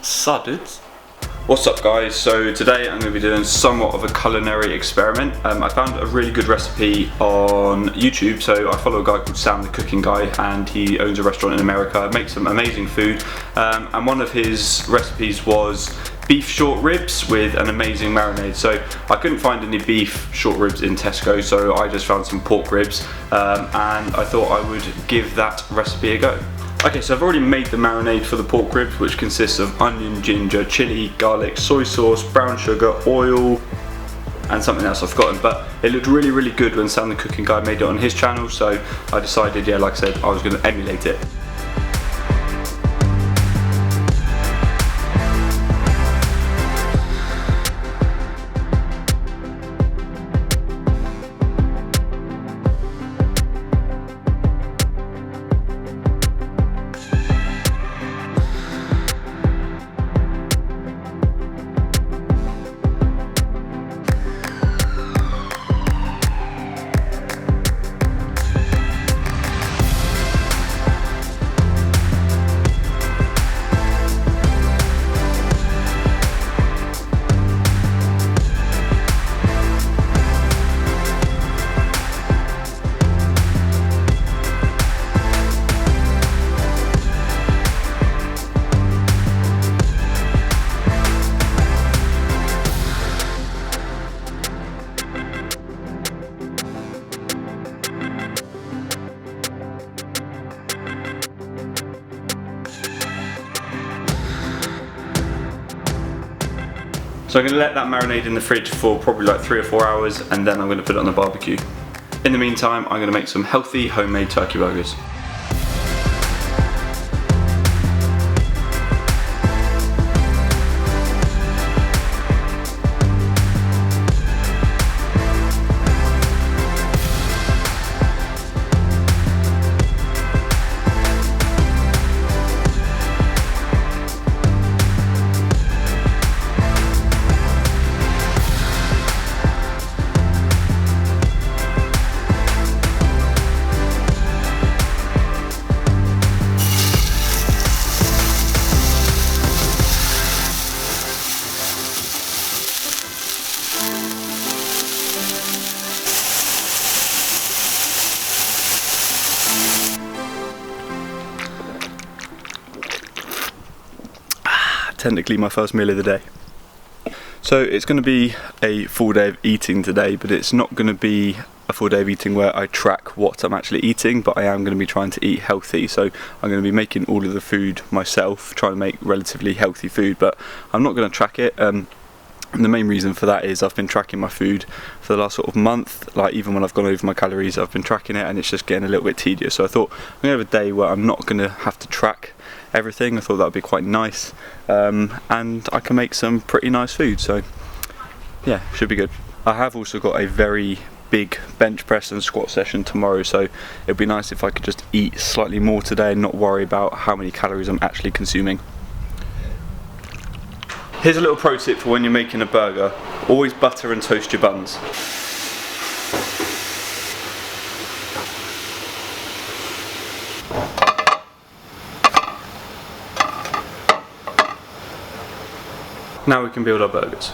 Sudded. What's up guys, so today I'm going to be doing somewhat of a culinary experiment. I found a really good recipe on YouTube. So I follow a guy called Sam the Cooking Guy, and he owns a restaurant in America, makes some amazing food, and one of his recipes was beef short ribs with an amazing marinade. So I couldn't find any beef short ribs in Tesco, so I just found some pork ribs, and I thought I would give that recipe a go. Okay, so I've already made the marinade for the pork ribs, which consists of onion, ginger, chili, garlic, soy sauce, brown sugar, oil, and something else I've forgotten. But it looked really, really good when Sam the Cooking Guy made it on his channel, so I decided, yeah, like I said, I was going to emulate it. So I'm going to let that marinade in the fridge for probably like 3 or 4 hours, and then I'm going to put it on the barbecue. In the meantime, I'm going to make some healthy homemade turkey burgers. Technically my first meal of the day. So it's going to be a full day of eating today, but it's not going to be a full day of eating where I track what I'm actually eating, but I am going to be trying to eat healthy. So I'm going to be making all of the food myself, trying to make relatively healthy food, but I'm not going to track it. And the main reason for that is I've been tracking my food for the last sort of month. Like, even when I've gone over my calories, I've been tracking it, and it's just getting a little bit tedious. So I thought I'm going to have a day where I'm not going to have to track everything. I thought that would be quite nice, and I can make some pretty nice food, so yeah, should be good. I have also got a very big bench press and squat session tomorrow, so it'd be nice if I could just eat slightly more today and not worry about how many calories I'm actually consuming. Here's a little pro tip for when you're making a burger: always butter and toast your buns. Now we can build our burgers.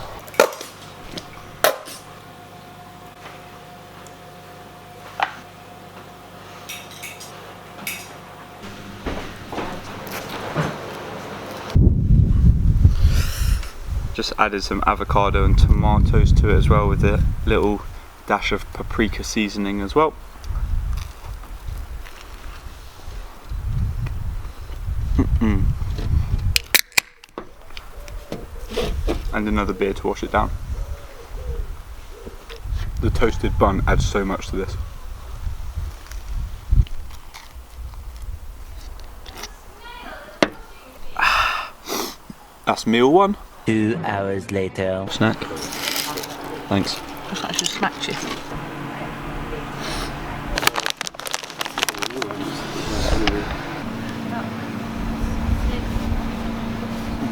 Just added some avocado and tomatoes to it as well, with a little dash of paprika seasoning as well. And another beer to wash it down. The toasted bun adds so much to this. That's meal one. 2 hours later. Snack. Thanks. I thought I should smack you.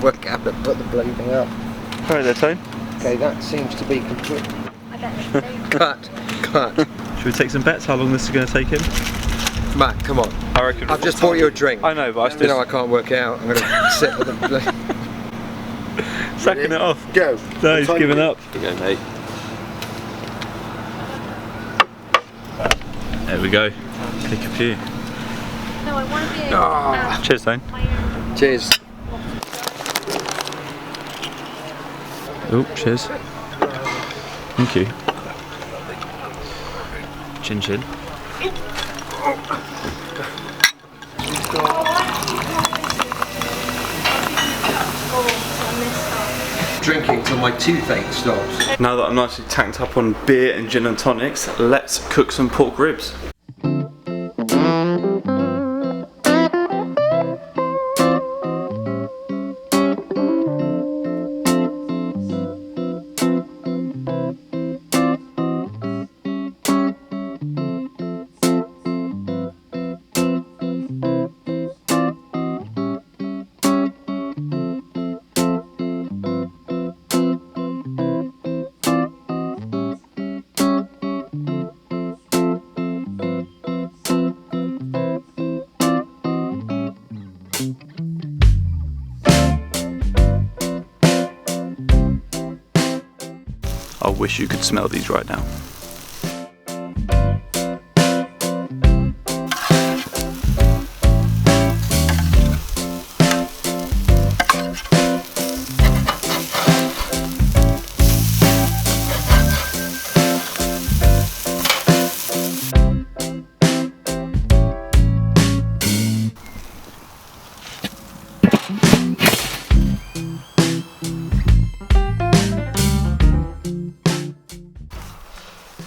Work out to put the bloody thing up. Alright there, Tone. Okay, that seems to be complete. Cut. Should we take some bets how long this is going to take him? Matt, come on. I reckon. I've just bought you a drink. I know, but You know I can't work it out. I'm going to sit with the... Sacking it off. Go. No, he's giving up. Here you go, mate. There we go. Pick a few. No, I want to be Cheers, Dane. Cheers. Oh, cheers. Thank you. Chin chin. Drinking till my toothache stops. Now that I'm nicely tanked up on beer and gin and tonics, let's cook some pork ribs. I wish you could smell these right now.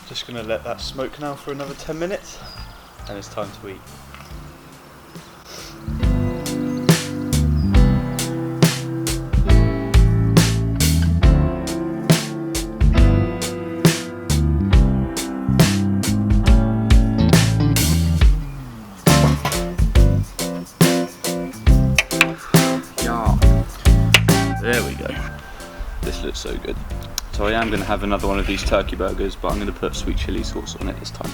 Just gonna let that smoke now for another 10 minutes and it's time to eat. There we go. This looks so good. So I am going to have another one of these turkey burgers, but I'm going to put sweet chilli sauce on it this time.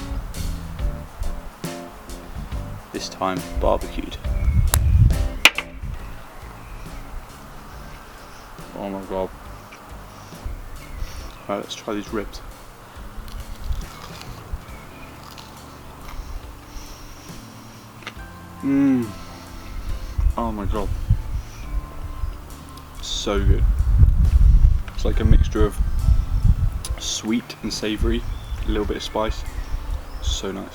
This time barbecued. Oh my god. Alright, let's try these ribs. Mmm. Oh my god. So good. It's like a mixture of sweet and savoury, a little bit of spice. So nice.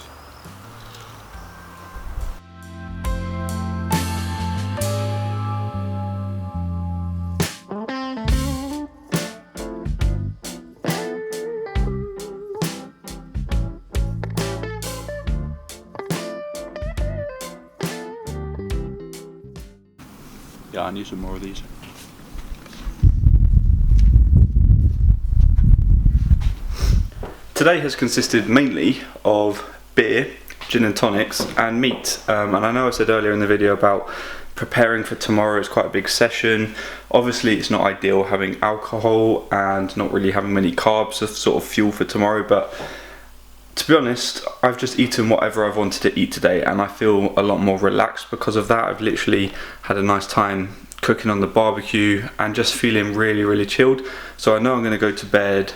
Yeah, I need some more of these. Today has consisted mainly of beer, gin and tonics and meat, and I know I said earlier in the video about preparing for tomorrow is quite a big session. Obviously it's not ideal having alcohol and not really having many carbs as sort of fuel for tomorrow, but to be honest, I've just eaten whatever I've wanted to eat today and I feel a lot more relaxed because of that. I've literally had a nice time cooking on the barbecue and just feeling really chilled. So I know I'm going to go to bed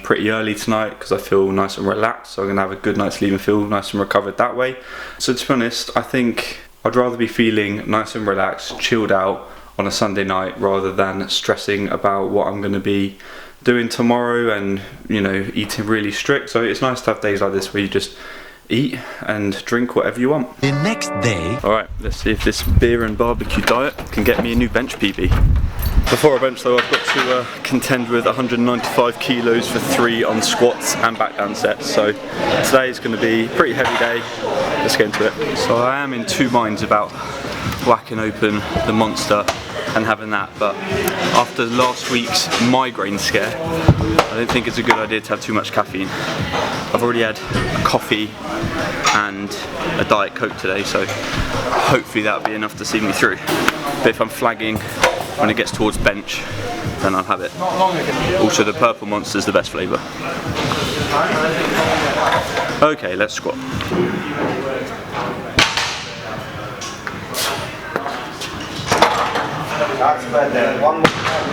pretty early tonight because I feel nice and relaxed, so I'm going to have a good night's sleep and feel nice and recovered that way. So to be honest, I think I'd rather be feeling nice and relaxed, chilled out on a Sunday night rather than stressing about what I'm going to be doing tomorrow and, you know, eating really strict. So it's nice to have days like this where you just eat and drink whatever you want. The next day. Alright, let's see if this beer and barbecue diet can get me a new bench PB. Before I bench though, I've got to contend with 195 kilos for 3 on squats and back down sets. So today is going to be a pretty heavy day. Let's get into it. So I am in two minds about whacking open the Monster and having that, but after last week's migraine scare, I don't think it's a good idea to have too much caffeine. I've already had a coffee and a Diet Coke today, so hopefully that'll be enough to see me through. But if I'm flagging when it gets towards bench, then I'll have it. Also, the purple Monster's the best flavour. Okay, let's squat. That's better. One more time.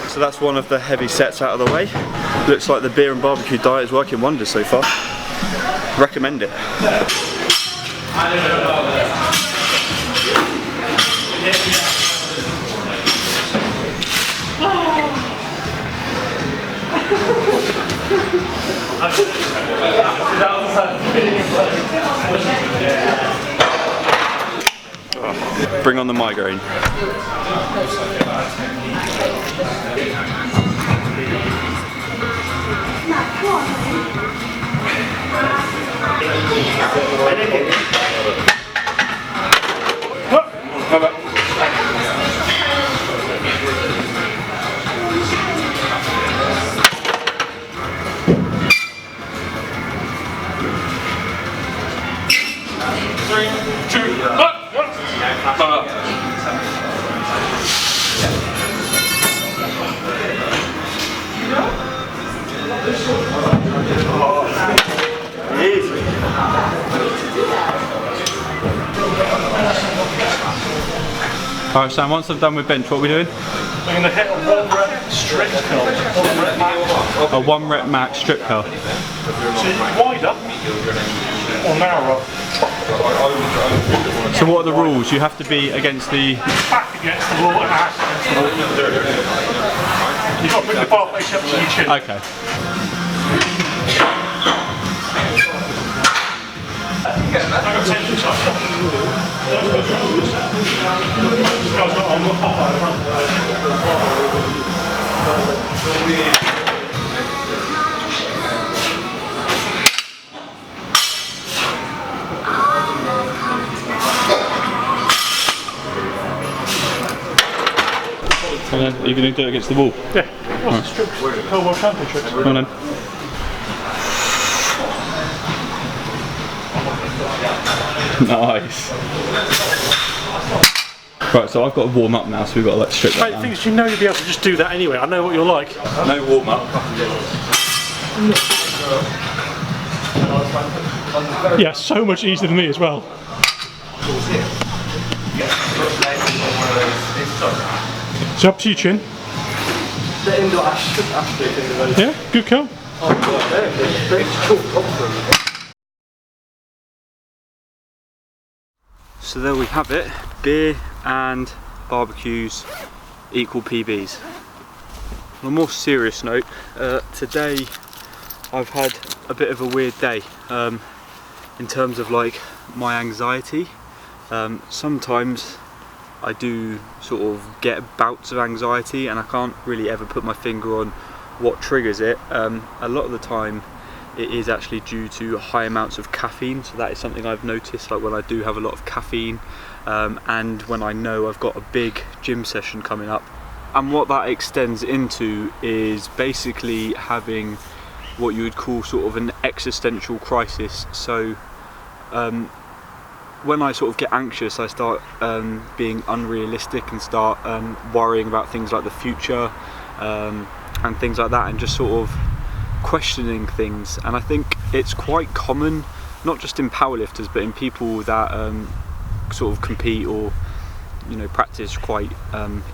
So that's one of the heavy sets out of the way. Looks like the beer and barbecue diet is working wonders so far. Recommend it. Bring on the migraine. Alright Sam, once I've done with bench, what are we doing? I'm going to hit a 1 rep strict curl. 1 rep max. A 1 rep max strip curl. So wider or narrower? So what are the rules? You have to be against the... Back against the wall and ass against the wall. You've got to bring the bar face up to your chin. Okay. And then are you going to do it against the wall? Yeah. What's the strict curl world championship? Come on then. Nice. Right, so I've got to warm up now, so we've got to like strip that Mate, the down. thing is, you know you'll be able to just do that anyway. I know what you're like. No warm up. Yeah, so much easier than me as well. So up to you, chin. Yeah, good curl. So there we have it. Beer and barbecues equal PBs. On a more serious note, today I've had a bit of a weird day in terms of like my anxiety. Sometimes I do sort of get bouts of anxiety and I can't really ever put my finger on what triggers it. A lot of the time it is actually due to high amounts of caffeine, so that is something I've noticed, like when I do have a lot of caffeine and when I know I've got a big gym session coming up. And what that extends into is basically having what you would call sort of an existential crisis. So when I sort of get anxious, I start being unrealistic and start worrying about things like the future and things like that, and just sort of questioning things. And I think it's quite common, not just in powerlifters, but in people that sort of compete or practice quite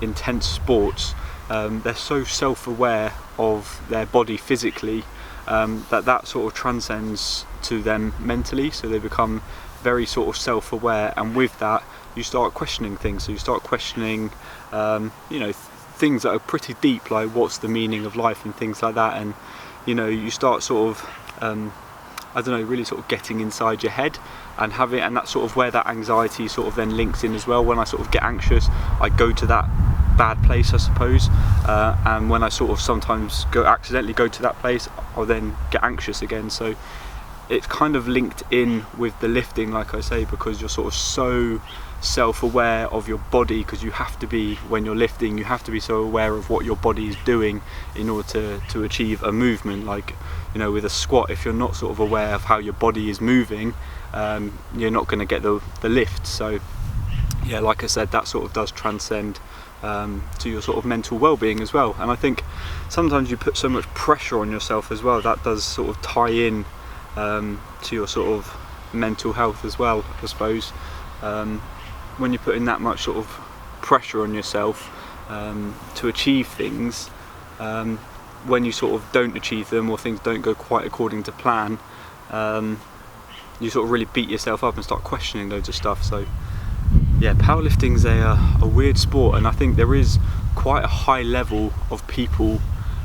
intense sports. They're so self-aware of their body physically that sort of transcends to them mentally, so they become very sort of self-aware, and with that you start questioning things. So you start questioning things that are pretty deep, like what's the meaning of life and things like that, and you start sort of I don't know, really sort of getting inside your head and having, and that's sort of where that anxiety sort of then links in as well. When I sort of get anxious, I go to that bad place, I suppose, and when I sort of sometimes accidentally go to that place, I'll then get anxious again. So it's kind of linked in with the lifting, like I say, because you're sort of so self-aware of your body, because you have to be, when you're lifting, you have to be so aware of what your body is doing in order to achieve a movement. Like, you know, with a squat, if you're not sort of aware of how your body is moving, you're not going to get the lift. So yeah, like I said, that sort of does transcend to your sort of mental well-being as well. And I think sometimes you put so much pressure on yourself as well, that does sort of tie in to your sort of mental health as well, I suppose. When you're putting that much sort of pressure on yourself to achieve things, when you sort of don't achieve them, or things don't go quite according to plan, you sort of really beat yourself up and start questioning loads of stuff. So yeah, powerlifting's a weird sport, and I think there is quite a high level of people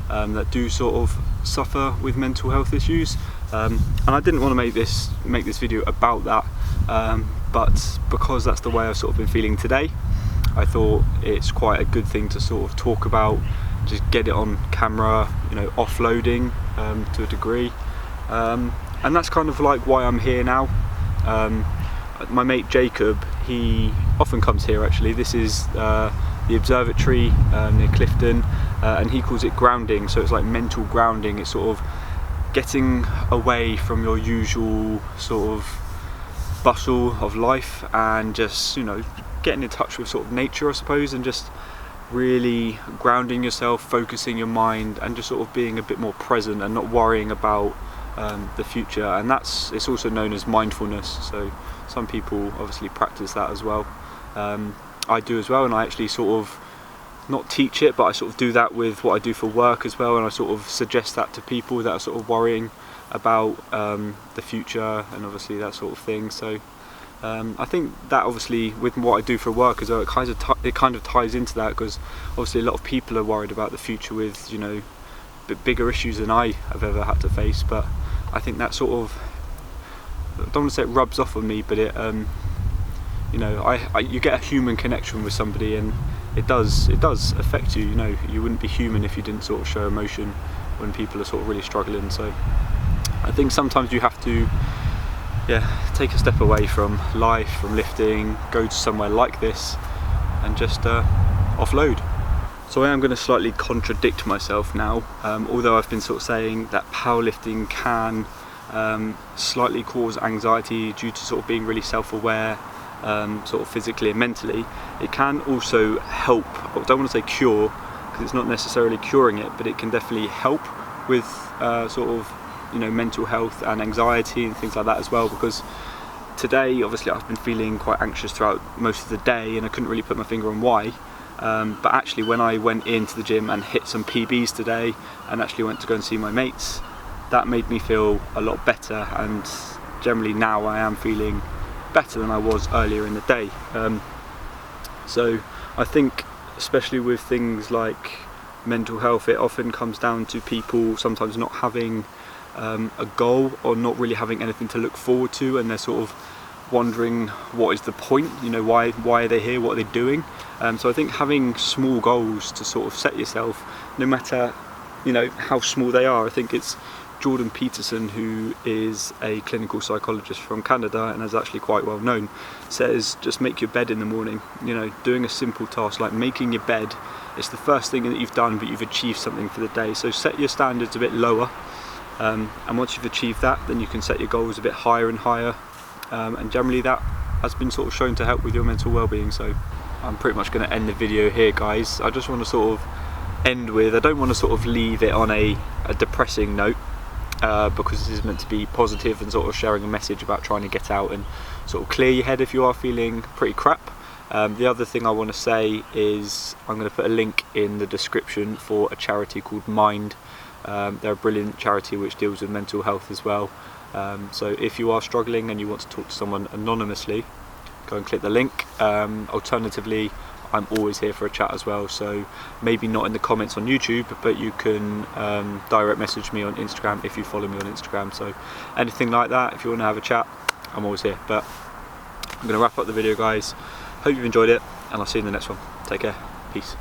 that do sort of suffer with mental health issues, and I didn't want to make this video about that, but because that's the way I've sort of been feeling today, I thought it's quite a good thing to sort of talk about, just get it on camera, you know, offloading to a degree, and that's kind of like why I'm here now. My mate Jacob, he often comes here actually. This is the observatory near Clifton, and he calls it grounding, so it's like mental grounding. It's sort of getting away from your usual sort of bustle of life and just, you know, getting in touch with sort of nature, I suppose, and just really grounding yourself, focusing your mind, and just sort of being a bit more present and not worrying about the future. And it's also known as mindfulness, so some people obviously practice that as well. I do as well, and I actually sort of not teach it, but I sort of do that with what I do for work as well, and I sort of suggest that to people that are sort of worrying about the future and obviously that sort of thing. So I think that obviously with what I do for work as well, it kind of ties into that, because obviously a lot of people are worried about the future with, you know, bigger issues than I have ever had to face. But I think that sort of, I don't want to say it rubs off on me, but it you know, you get a human connection with somebody, and it does affect you. You know, you wouldn't be human if you didn't sort of show emotion when people are sort of really struggling. So I think sometimes you have to, yeah, take a step away from life, from lifting, go to somewhere like this and just offload. So I am going to slightly contradict myself now, although I've been sort of saying that powerlifting can slightly cause anxiety due to sort of being really self-aware, sort of physically and mentally. It can also help, I don't want to say cure, because it's not necessarily curing it, but it can definitely help with sort of, you know, mental health and anxiety and things like that as well. Because today obviously I've been feeling quite anxious throughout most of the day, and I couldn't really put my finger on why, but actually when I went into the gym and hit some PBs today and actually went to go and see my mates, that made me feel a lot better, and generally now I am feeling better than I was earlier in the day. So I think especially with things like mental health, it often comes down to people sometimes not having a goal, or not really having anything to look forward to, and they're sort of wondering what is the point, you know, why are they here, what are they doing. So I think having small goals to sort of set yourself, no matter, you know, how small they are. I think it's Jordan Peterson, who is a clinical psychologist from Canada and is actually quite well known, says just make your bed in the morning. You know, doing a simple task like making your bed, it's the first thing that you've done, but you've achieved something for the day. So set your standards a bit lower, and once you've achieved that, then you can set your goals a bit higher and higher, and generally that has been sort of shown to help with your mental well-being. So I'm pretty much going to end the video here, guys. I just want to sort of end with, I don't want to sort of leave it on a depressing note, because this is meant to be positive and sort of sharing a message about trying to get out and sort of clear your head if you are feeling pretty crap. The other thing I want to say is I'm going to put a link in the description for a charity called Mind. They're a brilliant charity which deals with mental health as well. So if you are struggling and you want to talk to someone anonymously, go and click the link. Alternatively, I'm always here for a chat as well, so maybe not in the comments on YouTube, but you can direct message me on Instagram if you follow me on Instagram. So anything like that, if you want to have a chat, I'm always here. But I'm going to wrap up the video, guys. Hope you've enjoyed it, and I'll see you in the next one. Take care. Peace.